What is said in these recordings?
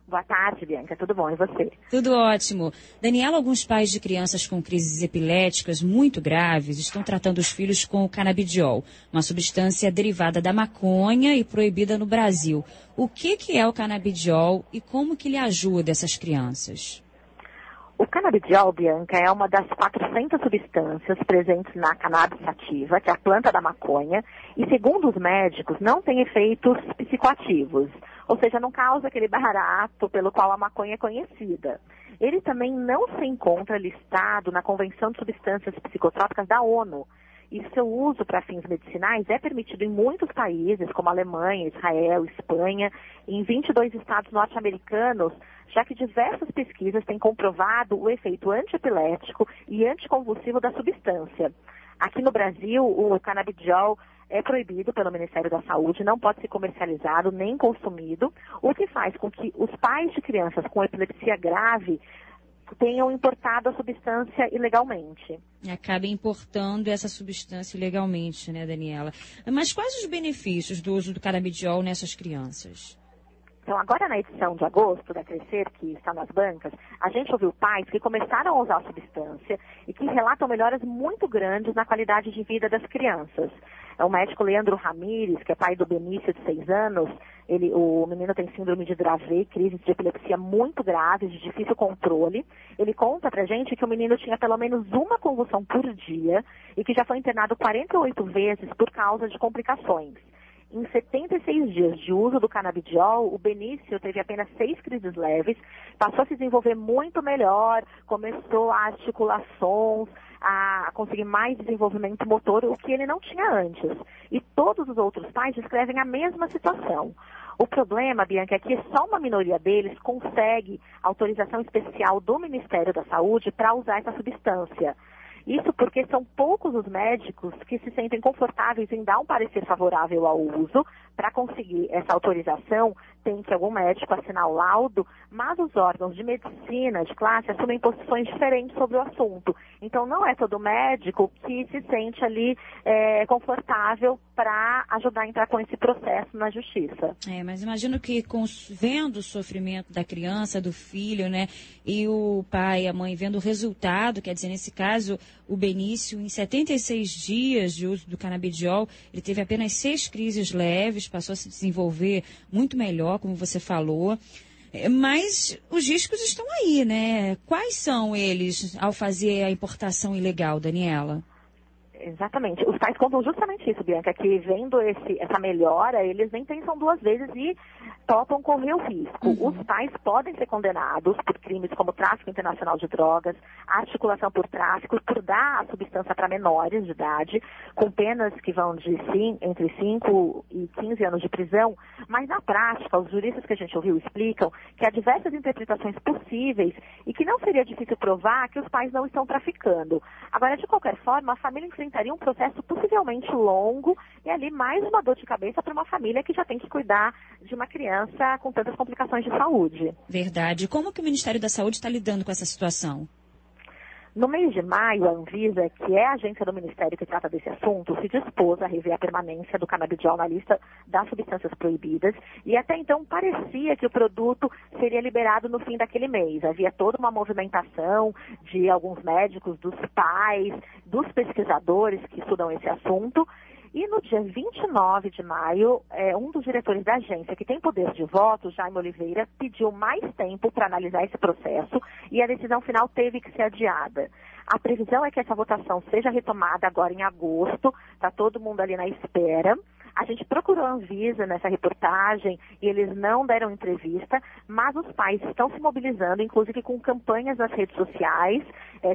Boa tarde, Bianca. Tudo bom? E você? Tudo ótimo. Daniela, alguns pais de crianças com crises epiléticas muito graves estão tratando os filhos com o canabidiol, uma substância derivada da maconha e proibida no Brasil. O que é o canabidiol e como que ele ajuda essas crianças? O canabidiol, Bianca, é uma das 400 substâncias presentes na cannabis sativa, que é a planta da maconha, e segundo os médicos, não tem efeitos psicoativos, ou seja, não causa aquele barato pelo qual a maconha é conhecida. Ele também não se encontra listado na Convenção de Substâncias Psicotrópicas da ONU, e seu uso para fins medicinais é permitido em muitos países, como Alemanha, Israel, Espanha, e em 22 estados norte-americanos, já que diversas pesquisas têm comprovado o efeito antiepilético e anticonvulsivo da substância. Aqui no Brasil, o canabidiol é proibido pelo Ministério da Saúde, não pode ser comercializado nem consumido, o que faz com que os pais de crianças com epilepsia grave tenham importado a substância ilegalmente. Acaba importando essa substância ilegalmente, né, Daniela? Mas quais os benefícios do uso do canabidiol nessas crianças? Então, agora na edição de agosto da Crescer, que está nas bancas, a gente ouviu pais que começaram a usar a substância e que relatam melhoras muito grandes na qualidade de vida das crianças. O médico Leandro Ramires, que é pai do Benício, de 6 anos, o menino tem síndrome de Dravet, crises de epilepsia muito graves, de difícil controle. Ele conta pra gente que o menino tinha pelo menos uma convulsão por dia e que já foi internado 48 vezes por causa de complicações. Em 76 dias de uso do canabidiol, o Benício teve apenas 6 crises leves, passou a se desenvolver muito melhor, começou a articular sons, a conseguir mais desenvolvimento motor, o que ele não tinha antes. E todos os outros pais descrevem a mesma situação. O problema, Bianca, é que só uma minoria deles consegue autorização especial do Ministério da Saúde para usar essa substância. Isso porque são poucos os médicos que se sentem confortáveis em dar um parecer favorável ao uso. Para conseguir essa autorização, tem que algum médico assinar o laudo, mas os órgãos de medicina de classe assumem posições diferentes sobre o assunto. Então, não é todo médico que se sente ali confortável para ajudar a entrar com esse processo na justiça. Mas imagino que vendo o sofrimento da criança, do filho, né, e o pai e a mãe vendo o resultado, quer dizer, nesse caso, o Benício, em 76 dias de uso do canabidiol, ele teve apenas 6 crises leves, passou a se desenvolver muito melhor, como você falou. Mas os riscos estão aí, né? Quais são eles ao fazer a importação ilegal, Daniela? Exatamente. Os pais contam justamente isso, Bianca, que vendo essa melhora, eles nem pensam 2 vezes e topam correr o risco. Os pais podem ser condenados por crimes como tráfico internacional de drogas, articulação por tráfico, por dar a substância para menores de idade, com penas que vão entre 5 e 15 anos de prisão. Mas na prática, os juristas que a gente ouviu explicam que há diversas interpretações possíveis e que não seria difícil provar que os pais não estão traficando. Agora, de qualquer forma, a família enfrentaria um processo possivelmente longo e ali mais uma dor de cabeça para uma família que já tem que cuidar de uma criança com tantas complicações de saúde. Verdade. Como que o Ministério da Saúde está lidando com essa situação? No mês de maio, a Anvisa, que é a agência do Ministério que trata desse assunto, se dispôs a rever a permanência do canabidiol na lista das substâncias proibidas e até então parecia que o produto seria liberado no fim daquele mês. Havia toda uma movimentação de alguns médicos, dos pais, dos pesquisadores que estudam esse assunto. E no dia 29 de maio, um dos diretores da agência, que tem poder de voto, Jaime Oliveira, pediu mais tempo para analisar esse processo e a decisão final teve que ser adiada. A previsão é que essa votação seja retomada agora em agosto, está todo mundo ali na espera. A gente procurou a Anvisa nessa reportagem e eles não deram entrevista, mas os pais estão se mobilizando, inclusive com campanhas nas redes sociais,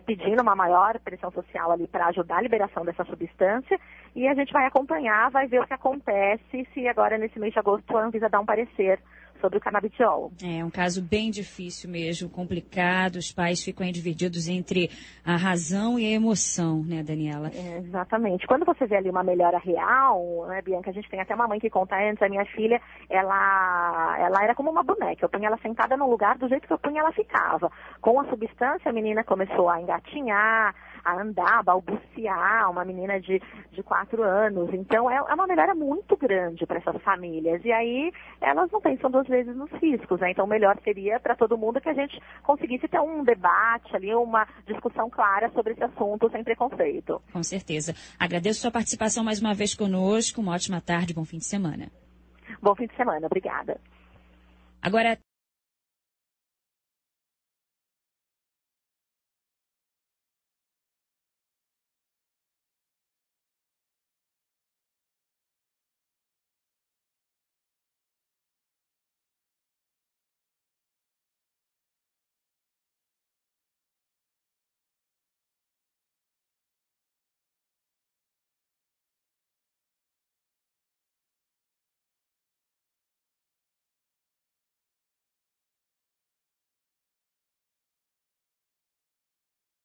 pedindo uma maior pressão social ali para ajudar a liberação dessa substância. E a gente vai acompanhar, vai ver o que acontece se agora nesse mês de agosto a Anvisa dá um parecer sobre o canabidiol. É um caso bem difícil mesmo, complicado. Os pais ficam aí divididos entre a razão e a emoção, né, Daniela? Exatamente. Quando você vê ali uma melhora real, né, Bianca, a gente tem até uma mãe que conta antes, a minha filha, ela era como uma boneca. Eu punha ela sentada no lugar do jeito que eu punha, ela ficava. Com a substância, a menina começou a engatinhar, a andar, a balbuciar, uma menina de 4 anos. Então, é uma melhora muito grande para essas famílias. E aí, elas não pensam 2 vezes nos riscos, né? Então, o melhor seria para todo mundo que a gente conseguisse ter um debate ali, uma discussão clara sobre esse assunto sem preconceito. Com certeza. Agradeço sua participação mais uma vez conosco. Uma ótima tarde, bom fim de semana. Bom fim de semana, obrigada. Agora